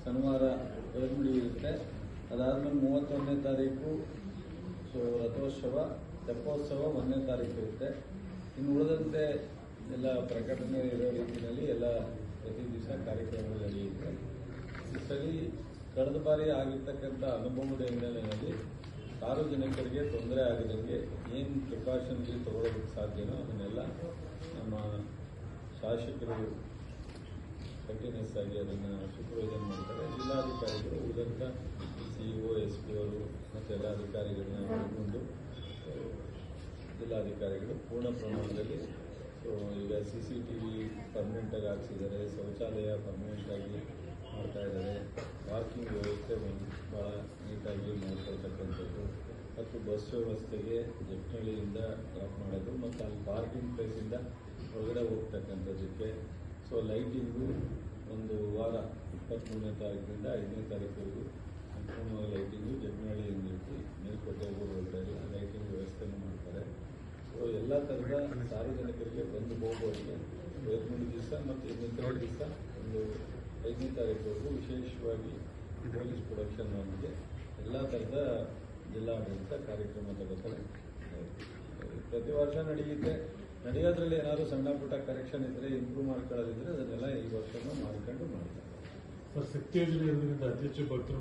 ಶನಿವಾರ ಬೆಳಗುಡಿ ಇರುತ್ತೆ. ಅದಾದ್ಮೇಲೆ 31ನೇ ತಾರೀಕು ರಥೋತ್ಸವ, ತೆಪ್ಪೋತ್ಸವ 1ನೇ ತಾರೀಕು ಇರುತ್ತೆ. ಇನ್ನು ಉಳಿದಂತೆ ಎಲ್ಲ ಪ್ರಕಟಣೆ ಇರೋ ರೀತಿಯಲ್ಲಿ ಎಲ್ಲ ಪ್ರತಿ ದಿವಸ ಕಾರ್ಯಕ್ರಮಗಳು ನಡೆಯುತ್ತೆ. ಈ ಸರಿ ಕಳೆದ ಬಾರಿ ಆಗಿರ್ತಕ್ಕಂಥ ಅನುಭವದ ಹಿನ್ನೆಲೆಯಲ್ಲಿ ಸಾರ್ವಜನಿಕರಿಗೆ ತೊಂದರೆ ಆಗದಂಗೆ ಏನು ಪ್ರಿಕಾಷನ್ಗೆ ತಗೊಳ್ಳೋದಕ್ಕೆ ಸಾಧ್ಯನೋ ಅದನ್ನೆಲ್ಲ ನಮ್ಮ ಶಾಸಕರು ಕಂಟಿನ್ಯೂಸ್ ಆಗಿ ಅದನ್ನು ಸೂಪರ್ವೈಸನ್ ಮಾಡ್ತಾರೆ. ಜಿಲ್ಲಾಧಿಕಾರಿಗಳು ಉಳಿದಂಥ CEO, SP ಅವರು ಮತ್ತು ಎಲ್ಲ ಅಧಿಕಾರಿಗಳನ್ನ ಒಳಗೊಂಡು ಜಿಲ್ಲಾಧಿಕಾರಿಗಳು ಪೂರ್ಣ ಪ್ರಮಾಣದಲ್ಲಿ ಈಗ CCTV ಪರ್ಮನೆಂಟಾಗಿ ಹಾಕ್ಸಿದ್ದಾರೆ, ಶೌಚಾಲಯ ಪರ್ಮನೆಂಟಾಗಿ ಮಾಡ್ತಾ ಇದ್ದಾರೆ, ಪಾರ್ಕಿಂಗ್ ವ್ಯವಸ್ಥೆ ಭಾಳ ನೀಟಾಗಿ ಮಾಡ್ಕೊಳ್ತಕ್ಕಂಥದ್ದು ಮತ್ತು ಬಸ್ ವ್ಯವಸ್ಥೆಗೆ ಜಟ್ನಳ್ಳಿಯಿಂದ ಡ್ರಾಪ್ ಮಾಡೋದು ಮತ್ತು ಅಲ್ಲಿ ಪಾರ್ಕಿಂಗ್ ಪ್ಲೇಸಿಂದ ಹೊರಗಡೆ ಹೋಗ್ತಕ್ಕಂಥದ್ದಕ್ಕೆ ಲೈಟಿಂಗು ಒಂದು ವಾರ 23ನೇ ತಾರೀಕಿನಿಂದ 5ನೇ ತಾರೀಕುವರೆಗೂ ಸಂಪೂರ್ಣವಾಗಿ ಲೈಟಿಂಗು ಜಟ್ನಳ್ಳಿಯಿಂದ ಇಟ್ಟು ಮೇಲ್ಕೋಟೆ ಊರೊಳಗಡೆ ಎಲ್ಲ ಲೈಟಿಂಗ್ ವ್ಯವಸ್ಥೆನೂ ಮಾಡ್ತಾರೆ. ಎಲ್ಲ ಥರದ ಸಾರ್ವಜನಿಕರಿಗೆ ಬಂದು ಹೋಗೋರಿಗೆ 23 ದಿವಸ ಮತ್ತು 8ನೇ ದಿವಸ ಒಂದು 5ನೇ ತಾರೀಕುವರೆಗೂ ವಿಶೇಷವಾಗಿ ಪೊಲೀಸ್ ಪ್ರೊಡಕ್ಷನ್ ನೊಂದಿಗೆ ಎಲ್ಲ ಥರದ ಜಿಲ್ಲಾಡಳಿತ ಕಾರ್ಯಕ್ರಮ ತಗೋತಾರೆ. ಪ್ರತಿ ವರ್ಷ ನಡೆಯೋದ್ರಲ್ಲಿ ಏನಾದರೂ ಸಣ್ಣ ಪುಟ್ಟ ಕರೆಕ್ಷನ್ ಇದ್ದರೆ, ಇಂಪ್ರೂವ್ ಮಾಡ್ಕೊಳ್ಳೋದಿದ್ರೆ ಅದನ್ನೆಲ್ಲ ಈ ವರ್ಷನೂ ಮಾಡ್ಕೊಂಡು ಮಾಡ್ತಾರೆ. ಶಕ್ತಿ ಯೋಜನೆ ಅತಿ ಹೆಚ್ಚು ಭಕ್ತರು